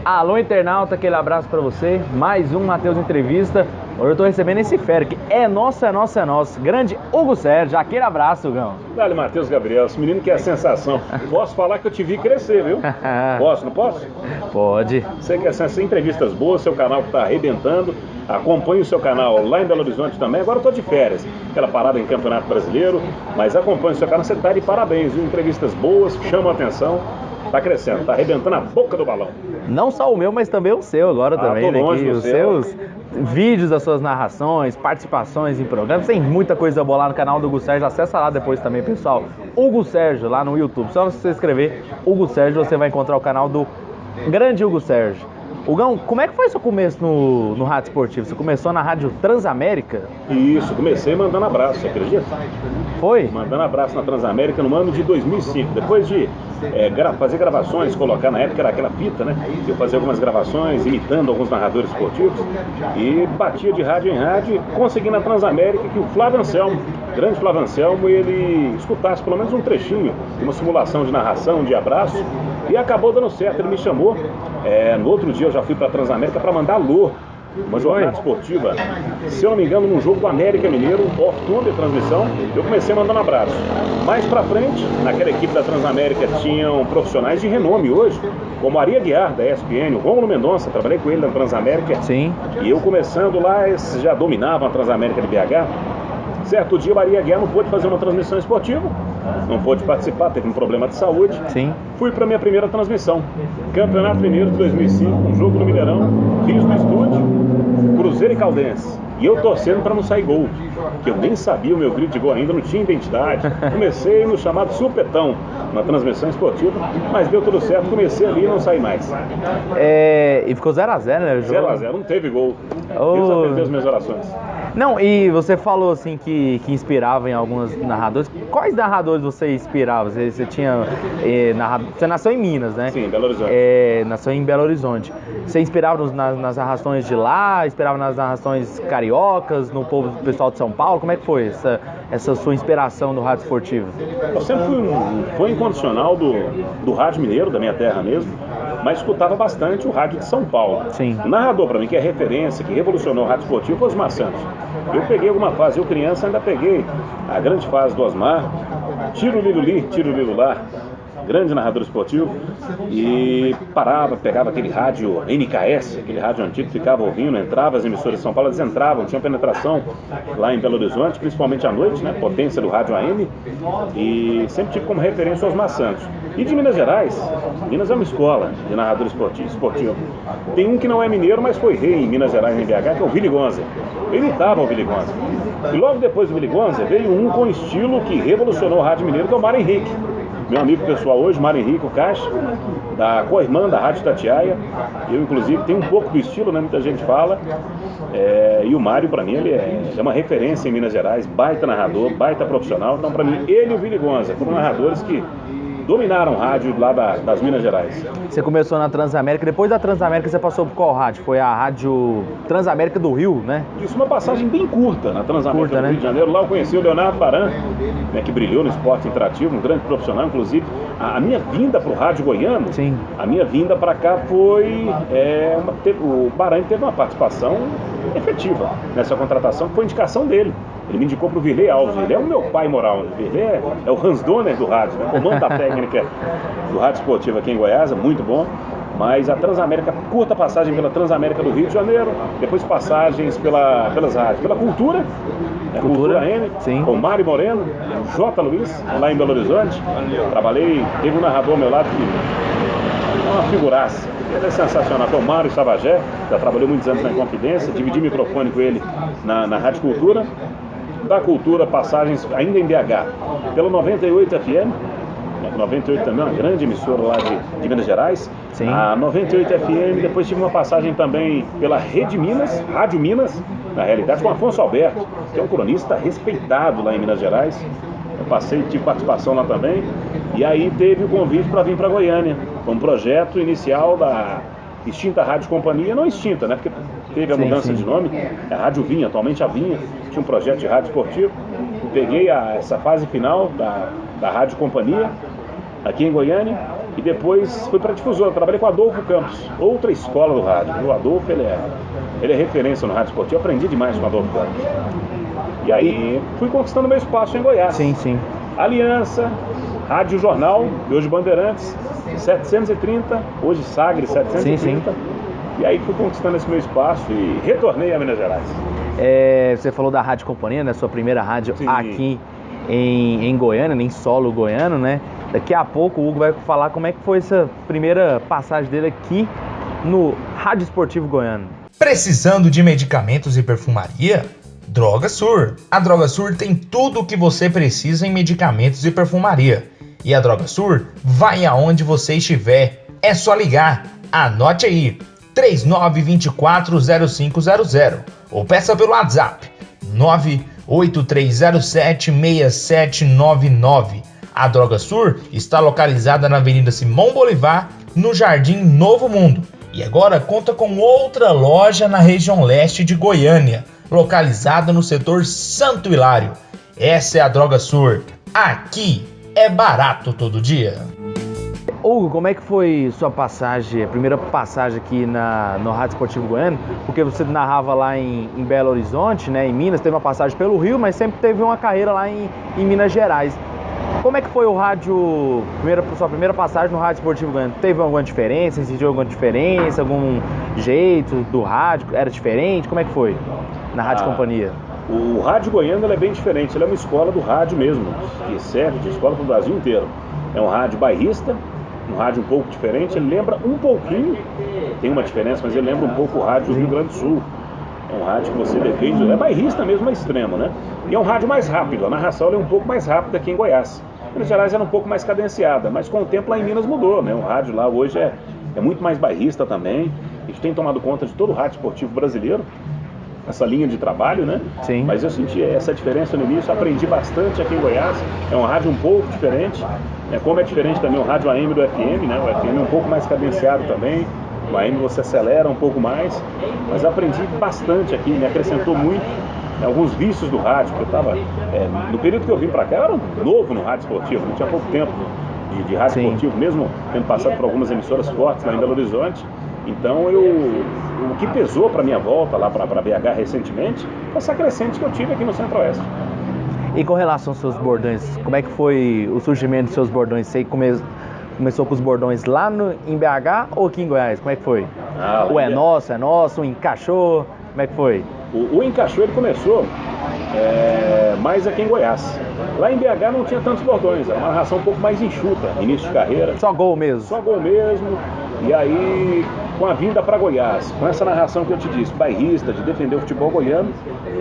Alô, internauta, aquele abraço pra você. Mais um Matheus Entrevista. Hoje eu tô recebendo esse fera que é nosso. Grande Hugo Sérgio. Aquele abraço, Gão. Dale, Matheus Gabriel, esse menino que é a sensação. Posso falar que eu te vi crescer, viu? Posso, não posso? Pode. Você quer ser entrevistas boas, seu canal que tá arrebentando. Acompanhe o seu canal lá em Belo Horizonte também. Agora eu tô de férias, aquela parada em Campeonato Brasileiro. Mas acompanhe o seu canal, você tá de parabéns, viu? Entrevistas boas, que chamam a atenção. Tá crescendo, tá arrebentando a boca do balão. Não só o meu, mas também o seu agora também, né? Que os seus vídeos, as suas narrações, participações em programas, tem muita coisa boa lá no canal do Hugo Sérgio. Acessa lá depois também, pessoal. Hugo Sérgio, lá no YouTube. Só se você escrever Hugo Sérgio, você vai encontrar o canal do grande Hugo Sérgio. Hugão, como é que foi seu começo no rádio esportivo? Você começou na Rádio Transamérica? Isso, comecei mandando abraço, você acredita? Foi? Mandando abraço na Transamérica no ano de 2005. Depois de fazer gravações, colocar, na época era aquela fita, né? Eu fazia algumas gravações, imitando alguns narradores esportivos. E batia de rádio em rádio, consegui na Transamérica que o Flávio Anselmo, grande Flávio Anselmo, ele escutasse pelo menos um trechinho de uma simulação de narração, de abraço. E acabou dando certo, ele me chamou. No outro dia eu já fui para a Transamérica para mandar alô, uma jornada esportiva, se eu não me engano, num jogo do América Mineiro, off-tour de transmissão, eu comecei mandando abraço. Mais pra frente, naquela equipe da Transamérica tinham profissionais de renome hoje, como Ari Aguiar, da ESPN, o Rômulo Mendonça, trabalhei com ele na Transamérica. Sim. E eu começando lá, eles já dominavam a Transamérica de BH. Certo dia, Maria Guerra não pôde fazer uma transmissão esportiva, não pôde participar, teve um problema de saúde. Sim. Fui para minha primeira transmissão, Campeonato Mineiro de 2005, um jogo no Mineirão, fiz no estúdio, Cruzeiro e Caldense. E eu torcendo para não sair gol, que eu nem sabia o meu grito de gol ainda, não tinha identidade. Comecei no chamado supetão, na transmissão esportiva, mas deu tudo certo, comecei ali e não saí mais. E ficou 0x0, né? 0x0, não teve gol. Deus atendeu as minhas orações. Não, e você falou assim que inspirava em alguns narradores. Quais narradores você inspirava? Você tinha você nasceu em Minas, né? Sim, em Belo Horizonte. Nasceu em Belo Horizonte. Você inspirava nas narrações de lá? Inspirava nas narrações cariocas, no pessoal de São Paulo? Como é que foi essa sua inspiração do rádio esportivo? Eu sempre fui um fã incondicional do rádio mineiro, da minha terra mesmo, mas escutava bastante o rádio de São Paulo. Sim. O narrador, para mim, que é referência, que revolucionou o rádio esportivo, foi o Osmar Santos. Eu peguei alguma fase, eu criança ainda peguei a grande fase do Osmar, Tiro Lilo Li, Tiro Lilo Lá, grande narrador esportivo, e pegava aquele rádio NKS, aquele rádio antigo, ficava ouvindo, entrava, as emissoras de São Paulo, eles entravam, tinham penetração lá em Belo Horizonte, principalmente à noite, né, potência do rádio AM, e sempre tive como referência os Osmar Santos. E de Minas Gerais, Minas é uma escola de narrador esportivo. Tem um que não é mineiro, mas foi rei em Minas Gerais, em BH, que é o Willy Gonza. Eu imitava o Willy Gonza. E logo depois do Willy Gonza, veio um com estilo que revolucionou o rádio mineiro, que é o Mário Henrique. Meu amigo pessoal hoje, Mário Henrique, o Caixa, da co-irmã da Rádio Itatiaia. Eu, inclusive, tenho um pouco do estilo, né? Muita gente fala. E o Mário, para mim, ele é uma referência em Minas Gerais, baita narrador, baita profissional. Então, para mim, ele e o Willy Gonza foram narradores que dominaram o rádio lá das Minas Gerais. Você começou na Transamérica, depois da Transamérica você passou por qual rádio? Foi a Rádio Transamérica do Rio, né? Isso, uma passagem bem curta na Transamérica do Rio de Janeiro. Lá eu conheci o Leonardo Baran, né, que brilhou no esporte interativo, um grande profissional, inclusive. A minha vinda para o rádio goiano, sim, a minha vinda para cá foi... o Baran teve uma participação efetiva nessa contratação, que foi indicação dele. Ele me indicou para o Virley Alves. Ele é o meu pai moral. O Virley é o Hans Donner do rádio, né? Comando da técnica do rádio esportivo aqui em Goiás, muito bom. Mas a Transamérica, curta passagem pela Transamérica do Rio de Janeiro, depois passagens pelas rádios, pela Cultura, Cultura M, sim, com Mário Moreno, J. Luiz, lá em Belo Horizonte. Trabalhei, teve um narrador ao meu lado que é uma figuraça. Ele é sensacional, foi o Mário Sabagé, já trabalhou muitos anos na Inconfidência, dividi microfone com ele na Rádio Cultura. Da Cultura, passagens ainda em BH, pela 98 FM, 98 também é uma grande emissora lá de Minas Gerais. Sim. A 98 FM, depois tive uma passagem também pela Rede Minas, Rádio Minas, na realidade, com Afonso Alberto, que é um cronista respeitado lá em Minas Gerais. Eu tive participação lá também. E aí teve o convite para vir para Goiânia, um projeto inicial da extinta Rádio Companhia, não extinta, né? Porque teve a mudança de nome, a Rádio Vinha, atualmente a Vinha, tinha um projeto de rádio esportivo. Peguei essa fase final da Rádio Companhia, aqui em Goiânia, E depois fui para a difusora, trabalhei com o Adolfo Campos, outra escola do rádio. O Adolfo, ele é referência no rádio esportivo, eu aprendi demais com o Adolfo Campos. E aí fui conquistando meu espaço em Goiás. Sim, sim. Aliança, Rádio Jornal, hoje Bandeirantes, 730, hoje Sagre 730. Sim, sim. E aí fui conquistando esse meu espaço e retornei a Minas Gerais. Você falou da Rádio Companhia, né? Sua primeira rádio aqui em Goiânia, em solo goiano, né? Daqui a pouco o Hugo vai falar como é que foi essa primeira passagem dele aqui no Rádio Esportivo Goiano. Precisando de medicamentos e perfumaria? DrogaSur. A DrogaSur tem tudo o que você precisa em medicamentos e perfumaria. E a DrogaSur vai aonde você estiver. É só ligar. Anote aí. 3924-0500 ou peça pelo WhatsApp 98307-6799. A DrogaSur está localizada na Avenida Simão Bolivar, no Jardim Novo Mundo. E agora conta com outra loja na região leste de Goiânia, localizada no setor Santo Hilário. Essa é a DrogaSur. Aqui é barato todo dia. Hugo, como é que foi sua passagem, a primeira passagem aqui no Rádio Esportivo Goiano? Porque você narrava lá em Belo Horizonte, né, em Minas, teve uma passagem pelo Rio, mas sempre teve uma carreira lá em Minas Gerais. Como é que foi o rádio, sua primeira passagem no Rádio Esportivo Goiano? Teve alguma diferença? Sentiu alguma diferença? Algum jeito do rádio? Era diferente? Como é que foi na Rádio Companhia? O rádio goiano é bem diferente, ele é uma escola do rádio mesmo, que serve de escola para o Brasil inteiro. É um rádio bairrista, um rádio um pouco diferente, ele lembra um pouquinho, tem uma diferença, mas ele lembra um pouco o rádio do Rio Grande do Sul. É um rádio que você depende, é bairrista mesmo, é extremo, né? E é um rádio mais rápido, a narração é um pouco mais rápida aqui em Goiás. Minas Gerais era um pouco mais cadenciada, mas com o tempo lá em Minas mudou, né? O rádio lá hoje é muito mais bairrista também. A gente tem tomado conta de todo o rádio esportivo brasileiro, essa linha de trabalho, né? Sim. Mas eu senti essa diferença no início, aprendi bastante aqui em Goiás. É um rádio um pouco diferente, como é diferente também o rádio AM do FM, né? O FM é um pouco mais cadenciado também. O AM você acelera um pouco mais, mas aprendi bastante aqui, me acrescentou muito alguns vícios do rádio, porque eu estava, no período que eu vim para cá, eu era novo no rádio esportivo, não tinha pouco tempo de rádio esportivo, mesmo tendo passado por algumas emissoras fortes lá em Belo Horizonte. Então o que pesou para minha volta lá para BH recentemente foi essa crescente que eu tive aqui no Centro-Oeste. E com relação aos seus bordões, como é que foi o surgimento dos seus bordões? Você começou com os bordões lá em BH ou aqui em Goiás? Como é que foi? O é nosso, o encaixou, como é que foi? O encaixou, ele começou mais aqui em Goiás. Lá em BH não tinha tantos bordões, era uma narração um pouco mais enxuta, início de carreira. Só gol mesmo? Só gol mesmo. E aí, com a vinda para Goiás, com essa narração que eu te disse, bairrista, de defender o futebol goiano,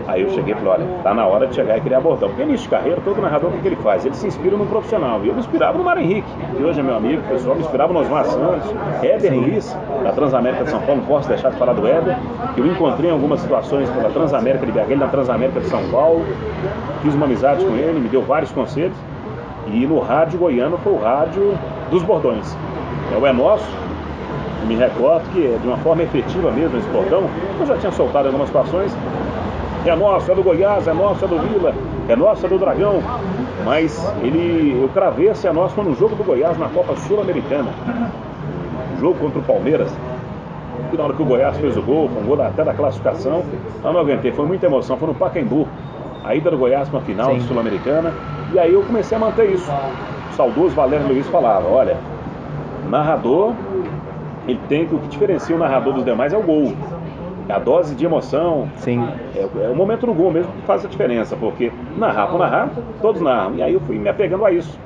aí eu cheguei e falei, olha, tá na hora de chegar e criar bordão. Porque início de carreira, todo narrador, o que ele faz? Ele se inspira no profissional. E eu me inspirava no Mário Henrique, que hoje é meu amigo, pessoal, me inspirava no Osmar Santos, Éder Luiz, da Transamérica de São Paulo, não posso deixar de falar do Éder, que eu encontrei em algumas situações pela Transamérica de BH, ele na Transamérica de São Paulo, fiz uma amizade com ele, me deu vários conselhos, e no rádio goiano foi o rádio dos bordões. O é nosso. Eu me recordo que de uma forma efetiva mesmo esse bordão, eu já tinha soltado em algumas situações, é nosso, é do Goiás, é nosso, é do Vila, é nosso, é do Dragão, mas eu cravei esse é nosso foi no jogo do Goiás na Copa Sul-Americana, jogo contra o Palmeiras, e na hora que o Goiás fez o gol, foi um gol até da classificação, eu não aguentei, foi muita emoção, foi no Pacaembu, a ida do Goiás para a final Sul-Americana, e aí eu comecei a manter isso. O saudoso Valério Luiz falava, olha, narrador, ele tem que o que diferencia o narrador dos demais é o gol. A dose de emoção. Sim. É o momento do gol mesmo que faz a diferença, porque narrar por narrar, todos narram. E aí eu fui me apegando a isso.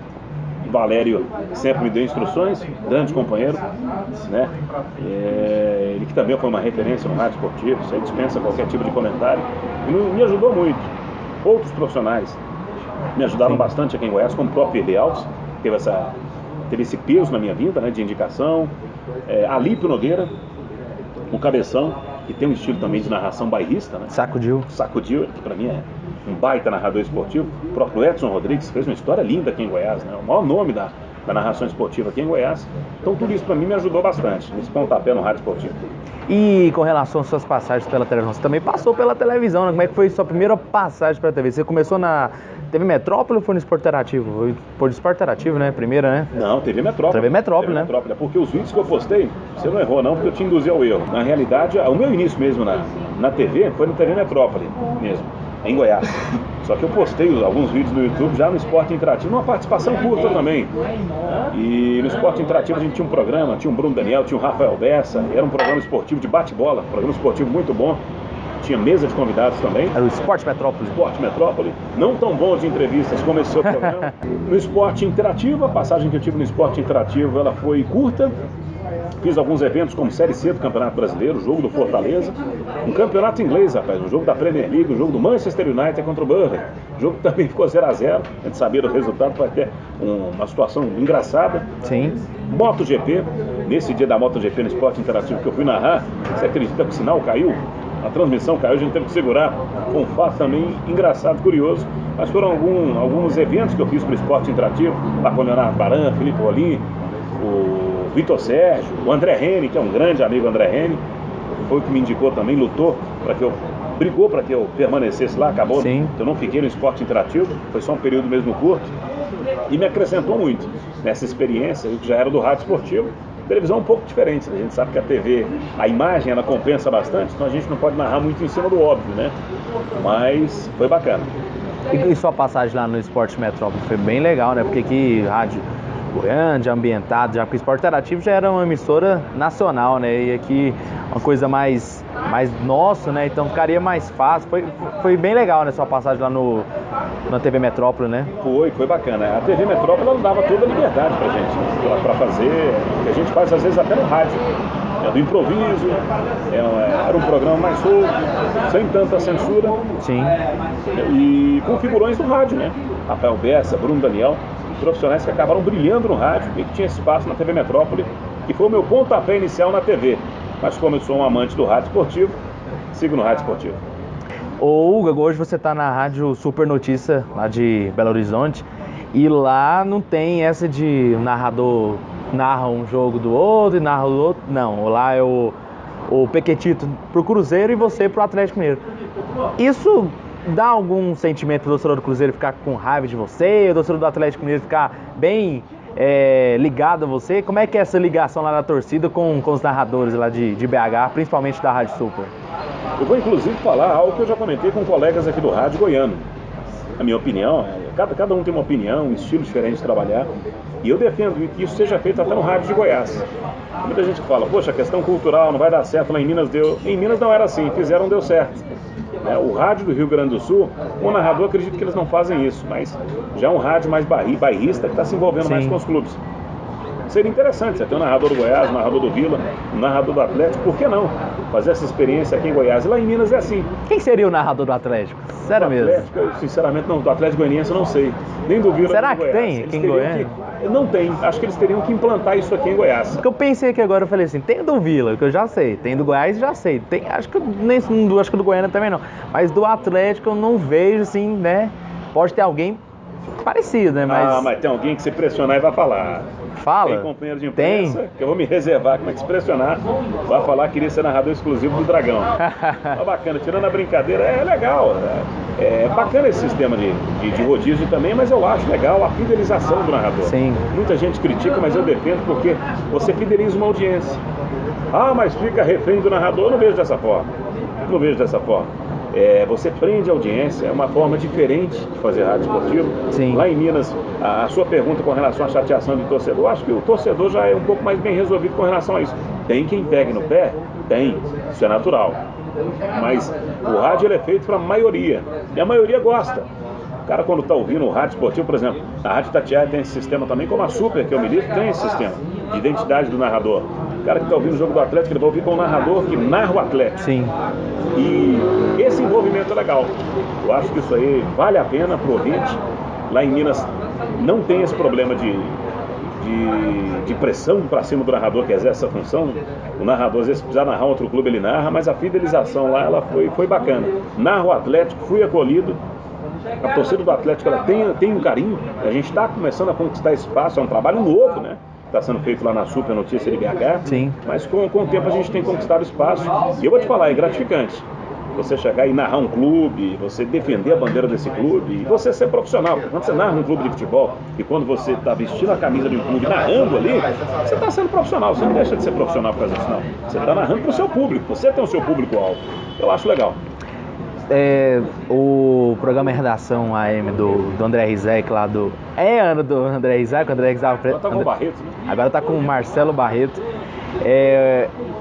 O Valério sempre me deu instruções, grande companheiro, né? Ele que também foi uma referência no rádio esportivo, isso aí dispensa qualquer tipo de comentário. E me ajudou muito. Outros profissionais me ajudaram bastante aqui em Goiás, como o próprio Eli Alves, teve esse peso na minha vida, né, de indicação. Alípio Nogueira, o Cabeção, que tem um estilo também de narração bairrista, né? Sacudiu, que pra mim é um baita narrador esportivo. O próprio Edson Rodrigues fez uma história linda aqui em Goiás, né? O maior nome da narração esportiva aqui em Goiás. Então tudo isso pra mim me ajudou bastante, nesse pontapé no rádio esportivo. E com relação às suas passagens pela televisão, você também passou pela televisão, né? Como é que foi sua primeira passagem pela TV? Você começou na TV Metrópole ou foi no Esporte Interativo? Foi no Esporte Interativo, né? Primeira, né? Não, TV Metrópole. TV Metrópole, né? Metrópole, porque os vídeos que eu postei, você não errou não, porque eu te induzi ao erro. Na realidade, o meu início mesmo na TV foi no TV Metrópole mesmo, em Goiás. Só que eu postei alguns vídeos no YouTube já no Esporte Interativo, uma participação curta também. E no Esporte Interativo a gente tinha um programa, tinha o Bruno Daniel, tinha o Rafael Bessa, era um programa esportivo de bate-bola, programa esportivo muito bom. Tinha mesa de convidados também. Era o Esporte Metrópole. Esporte Metrópole. Não tão bom de entrevistas como esse seu programa. No Esporte Interativo, a passagem que eu tive no Esporte Interativo, ela foi curta. Fiz alguns eventos como Série C do Campeonato Brasileiro, jogo do Fortaleza, um campeonato inglês, rapaz, um jogo da Premier League, um jogo do Manchester United contra o Burnley. O jogo também ficou 0-0, a gente sabia do resultado, foi até uma situação engraçada. Sim. MotoGP, nesse dia da MotoGP no Esporte Interativo que eu fui narrar, você acredita que o sinal caiu? A transmissão caiu, a gente teve que segurar. Foi um fato também engraçado, curioso. Mas foram alguns eventos que eu fiz para o Esporte Interativo, lá com o Leonardo Baran, Felipe Rolim, o Vitor Sérgio, o André Reni, que é um grande amigo, André Reni, foi o que me indicou também, brigou para que eu permanecesse lá, acabou. Sim. Eu não fiquei no Esporte Interativo, foi só um período mesmo curto, e me acrescentou muito nessa experiência, eu que já era do rádio esportivo. Televisão é um pouco diferente, né? A gente sabe que a TV, a imagem, ela compensa bastante, então a gente não pode narrar muito em cima do óbvio, né? Mas foi bacana. E sua passagem lá no Esporte Metrópole foi bem legal, né? Porque aqui, rádio grande, ambientado, já porque o Esporte Interativo já era uma emissora nacional, né? E aqui uma coisa mais nossa, né? Então ficaria mais fácil. Foi bem legal, né? Sua passagem lá na TV Metrópole, né? Foi bacana. A TV Metrópole, ela dava toda a liberdade pra gente, pra fazer o que a gente faz às vezes até no rádio. É do improviso, era um programa mais solto, sem tanta censura. Sim. E com figurões do rádio, né? Rafael Bessa, Bruno Daniel, profissionais que acabaram brilhando no rádio e que tinha espaço na TV Metrópole, que foi o meu pontapé inicial na TV. Mas como eu sou um amante do rádio esportivo, sigo no rádio esportivo. Ô Hugo, hoje você está na Rádio Super Notícia, lá de Belo Horizonte, e lá não tem essa de o narrador narra um jogo do outro e narra o outro. Não, lá é o Pequetito pro Cruzeiro e você pro Atlético Mineiro. Isso dá algum sentimento pro torcedor do Cruzeiro ficar com raiva de você, o torcedor do Atlético Mineiro ficar bem ligado a você? Como é que é essa ligação lá da torcida com os narradores lá de BH, principalmente da Rádio Super? Eu vou inclusive falar algo que eu já comentei com colegas aqui do rádio goiano. A minha opinião, cada um tem uma opinião, um estilo diferente de trabalhar, e eu defendo que isso seja feito até no rádio de Goiás. Muita gente fala, poxa, a questão cultural não vai dar certo, lá em Minas deu. Em Minas não era assim, fizeram, deu certo. O rádio do Rio Grande do Sul, o narrador, acredito que eles não fazem isso, mas já é um rádio mais bairrista que está se envolvendo mais com os clubes. Seria interessante você ter um narrador do Goiás, um narrador do Vila, um narrador do Atlético, por que não fazer essa experiência aqui em Goiás? E lá em Minas é assim. Quem seria o narrador do Atlético? Sério mesmo? Atlético, eu, sinceramente, não, do Atlético Goianiense eu não sei. Nem do Vila. Será nem do que Goiás. tem aqui em Goiânia? Não tem, acho que eles teriam que implantar isso aqui em Goiás. Porque eu pensei que agora, eu falei assim, tem do Vila, que eu já sei, tem do Goiás, já sei, tem, acho que do Goiânia também não, mas do Atlético eu não vejo assim, né? Pode ter alguém parecido, né? Mas tem alguém que se pressionar e vai falar. Fala? Tem companheiro de imprensa, que eu vou me reservar, como é que se pressionar, vai falar que queria ser narrador exclusivo do Dragão. Mas bacana, tirando a brincadeira, é legal. É bacana esse sistema de rodízio também, mas eu acho legal a fidelização do narrador. Sim. Muita gente critica, mas eu defendo porque você fideliza uma audiência. Mas fica refém do narrador, eu não vejo dessa forma. Não vejo dessa forma. Você prende a audiência, é uma forma diferente de fazer rádio esportivo. Sim. Lá em Minas, a sua pergunta com relação à chateação do torcedor, eu acho que o torcedor já é um pouco mais bem resolvido com relação a isso. Tem quem pegue no pé? Tem, isso é natural. Mas o rádio ele é feito para a maioria, e a maioria gosta. O cara quando está ouvindo o rádio esportivo, por exemplo, a Rádio Itatiaia tem esse sistema também, como a Super, que eu milito, tem esse sistema de identidade do narrador. O cara que está ouvindo o jogo do Atlético, ele vai ouvir com um narrador que narra o Atlético. Sim. E esse envolvimento é legal. Eu acho que isso aí vale a pena para o ouvinte. Lá em Minas não tem esse problema de pressão para cima do narrador que exerce essa função. O narrador, às vezes, se precisar narrar outro clube, ele narra, mas a fidelização lá ela foi bacana. Narro o Atlético, fui acolhido. A torcida do Atlético ela tem um carinho. A gente está começando a conquistar espaço, é um trabalho novo, né? está sendo feito lá na Super Notícia de BH. Sim. Mas com o tempo a gente tem conquistado espaço. E eu vou te falar, é gratificante. Você chegar e narrar um clube, você defender a bandeira desse clube, e você ser profissional. Porque quando você narra um clube de futebol, e quando você está vestindo a camisa de um clube, narrando ali, você está sendo profissional. Você não deixa de ser profissional por causa disso, não. Você está narrando para o seu público, você tem o seu público-alvo. Eu acho legal. O programa Redação AM do André Rizek lá do... ano do André Rizek, o André Rizek... Agora tá com o Barreto, né? Agora tá com o Marcelo Barreto.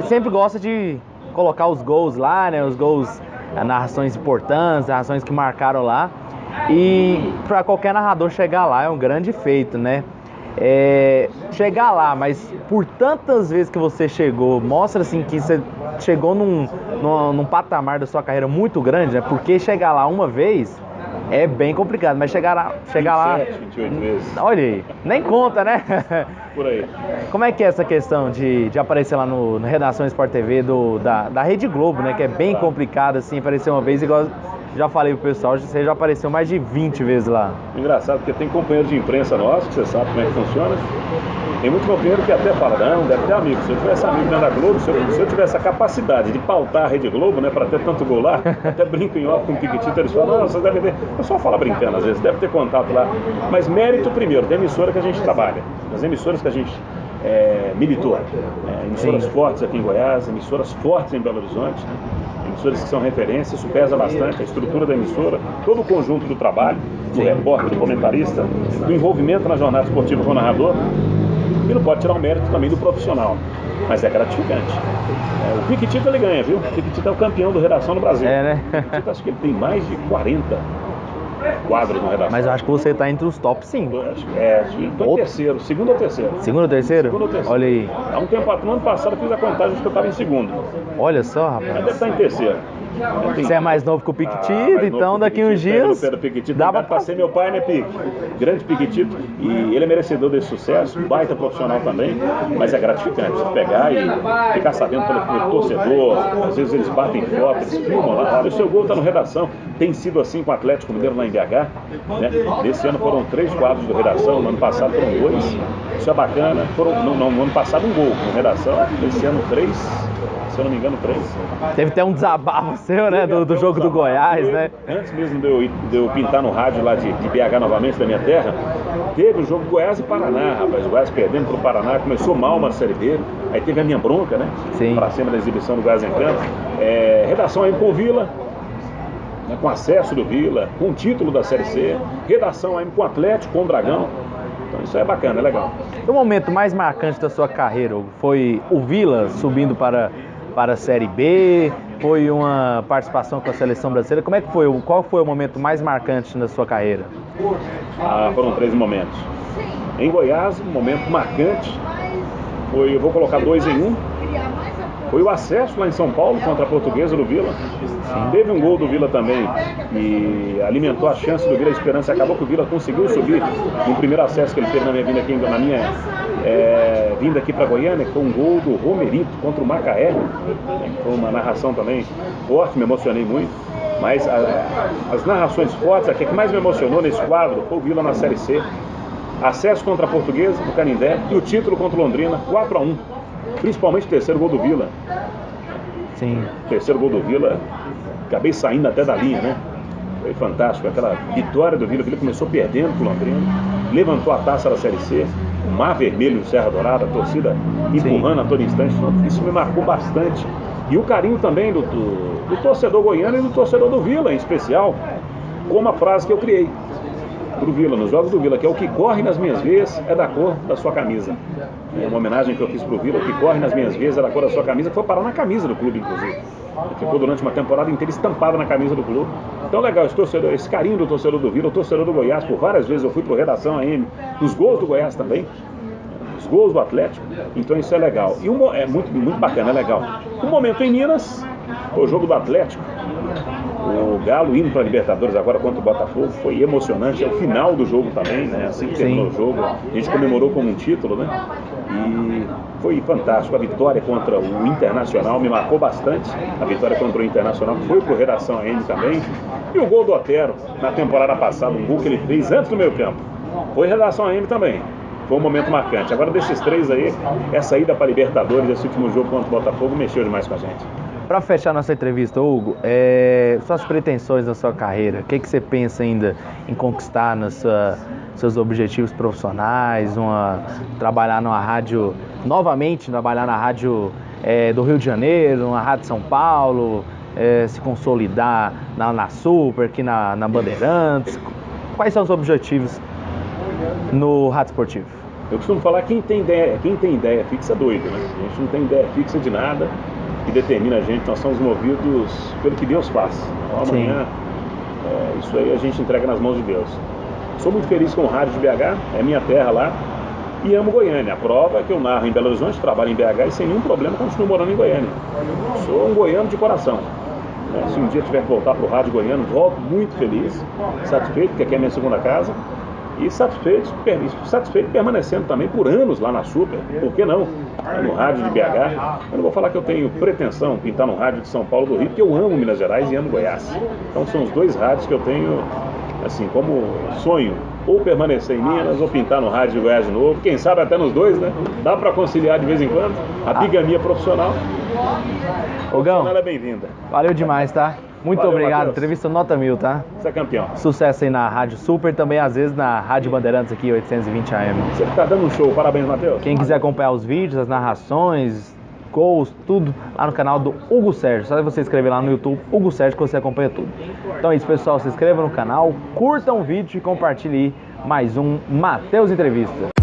Sempre gosta de colocar os gols lá, né? Os gols, narrações importantes, narrações que marcaram lá. E para qualquer narrador chegar lá é um grande feito, né? Chegar lá, mas por tantas vezes que você chegou, mostra assim que você chegou num patamar da sua carreira muito grande, né? Porque chegar lá uma vez é bem complicado, mas chegar lá 28 vezes. Olha aí, nem conta, né? Por aí. Como é que é essa questão de aparecer lá no Redação Sport TV da Rede Globo, né? Que é bem complicado, assim, aparecer uma vez, igual já falei pro pessoal, você já apareceu mais de 20 vezes lá. Engraçado, porque tem companheiro de imprensa nosso, que você sabe como é que funciona. Tem muito companheiro que até fala, não, deve ter amigo. Se eu tivesse amigo dentro da Globo, se eu tivesse a capacidade de pautar a Rede Globo, né, para ter tanto gol lá, até brinco em off com o Piquetito, eles falam, não, vocês devem ter. Eu só falo brincando às vezes, deve ter contato lá. Mas mérito primeiro, da emissora que a gente trabalha, das emissoras que a gente militou. Emissoras fortes aqui em Goiás, emissoras fortes em Belo Horizonte, emissoras que são referência, isso pesa bastante, a estrutura da emissora, todo o conjunto do trabalho, do repórter, do comentarista, do envolvimento na jornada esportiva com o narrador. E não pode tirar o mérito também do profissional, mas é gratificante. O Piquetito ele ganha, viu? O Piquetito é o campeão do Redação no Brasil. Né? O Piquetito, acho que ele tem mais de 40 quadros no Redação. Mas eu acho que você tá entre os top 5. Acho que tô em terceiro, segundo ou terceiro. Segundo ou terceiro? Segundo ou terceiro. Olha aí. Há um tempo, no ano passado eu fiz a contagem, acho que eu estava em segundo. Olha só, Mas deve rapaz. estar em terceiro. Você é mais novo que o Piquetito, então daqui uns dias dá pra ser meu pai, né, Pique? Grande Piquetito, e ele é merecedor desse sucesso, baita profissional também, mas é gratificante pegar e ficar sabendo pelo torcedor. Às vezes eles batem foto, eles filmam lá, olha, o seu gol tá no Redação. Tem sido assim com o Atlético Mineiro lá em BH, né? Nesse ano foram 3 quadros do Redação, no ano passado foram 2, isso é bacana. No ano passado um gol no Redação, esse ano 3, se eu não me engano 3. Teve até um desabafo seu, né, do jogo do Goiás, né? Antes mesmo de eu pintar no rádio lá de BH novamente, da minha terra, teve o jogo Goiás e Paraná, rapaz. O Goiás perdendo pro Paraná, começou mal uma Série B, aí teve a minha bronca, né? Sim. Pra cima da exibição do Goiás em campo. Redação aí com o Vila, né, com acesso do Vila, com o título da Série C. Redação aí com o Atlético, com o Dragão. Então isso é bacana, é legal. O momento mais marcante da sua carreira foi o Vila subindo para a Série B? Foi uma participação com a Seleção Brasileira? Como é que foi? Qual foi o momento mais marcante na sua carreira? Foram 3 momentos. Em Goiás, um momento marcante foi, eu vou colocar 2 em 1. Foi o acesso lá em São Paulo contra a Portuguesa do Vila. Teve um gol do Vila também e alimentou a chance do Vila, a esperança. Acabou que o Vila conseguiu subir no primeiro acesso que ele teve na minha vinda aqui, vinda aqui para Goiânia, que foi um gol do Romerito contra o Macaé. Foi uma narração também forte, me emocionei muito. Mas as narrações fortes, a que mais me emocionou nesse quadro foi o Vila na Série C. Acesso contra a Portuguesa, no Canindé, e o título contra o Londrina, 4-1. Principalmente o terceiro gol do Vila. Sim. O terceiro gol do Vila, acabei saindo até da linha, né? Foi fantástico, aquela vitória do Vila. O Vila começou perdendo pro Londrina, levantou a taça da Série C, o Mar Vermelho do Serra Dourada, a torcida empurrando a todo instante. Isso me marcou bastante. E o carinho também do torcedor goiano e do torcedor do Vila, em especial, com uma frase que eu criei pro Vila, nos jogos do Vila, que é: o que corre nas minhas veias é da cor da sua camisa. É uma homenagem que eu fiz pro Vila: o que corre nas minhas veias é da cor da sua camisa, que foi parar na camisa do clube, inclusive. Ficou durante uma temporada inteira estampada na camisa do clube. Então legal, esse carinho do torcedor do Vila, o torcedor do Goiás. Por várias vezes eu fui pro Redação AM, nos gols do Goiás também, os gols do Atlético. Então isso é legal. E é muito, muito bacana, é legal. Um momento em Minas, o jogo do Atlético, o Galo indo para a Libertadores agora contra o Botafogo, foi emocionante. É o final do jogo também, né? Assim que terminou o jogo, a gente comemorou como um título, né? E foi fantástico. A vitória contra o Internacional me marcou bastante. A vitória contra o Internacional foi pro Redação AM também. E o gol do Otero na temporada passada, um gol que ele fez antes do meio campo, foi Redação AM também. foi um momento marcante. Agora desses 3 aí, essa ida para Libertadores, esse último jogo contra o Botafogo, mexeu demais com a gente. Para fechar nossa entrevista, Hugo, suas pretensões na sua carreira, o que você pensa ainda em conquistar nos seus objetivos profissionais, trabalhar numa rádio, novamente trabalhar na rádio do Rio de Janeiro, na rádio de São Paulo, se consolidar na Super, aqui na Bandeirantes? Quais são os objetivos no rádio esportivo? Eu costumo falar que quem tem ideia fixa é doido, né? A gente não tem ideia fixa de nada que determina a gente, nós somos movidos pelo que Deus faz. Então amanhã, isso aí a gente entrega nas mãos de Deus. Sou muito feliz com o rádio de BH, é minha terra lá, e amo Goiânia. A prova é que eu narro em Belo Horizonte, trabalho em BH e sem nenhum problema continuo morando em Goiânia. Sou um goiano de coração. Se um dia tiver que voltar para o rádio goiano, volto muito feliz, satisfeito, porque aqui é a minha segunda casa, e satisfeito permanecendo também por anos lá na Super, por que não? No rádio de BH. Eu não vou falar que eu tenho pretensão pintar no rádio de São Paulo do Rio, porque eu amo Minas Gerais e amo Goiás. Então são os 2 rádios que eu tenho, assim, como sonho, ou permanecer em Minas, ou pintar no rádio de Goiás de novo, quem sabe até nos 2, né? Dá para conciliar de vez em quando a bigamia profissional. Ogão, ela é bem-vinda. Valeu demais, tá? Muito Valeu, obrigado. Matheus. Entrevista nota 1000, tá? Você é campeão. Sucesso aí na Rádio Super, também às vezes na Rádio Bandeirantes aqui, 820 AM. Você tá dando um show. Parabéns, Matheus. Quem quiser acompanhar os vídeos, as narrações, gols, tudo lá no canal do Hugo Sérgio. Só você escrever lá no YouTube, Hugo Sérgio, que você acompanha tudo. Então é isso, pessoal. Se inscreva no canal, curtam o vídeo e compartilhe aí mais um Matheus Entrevista.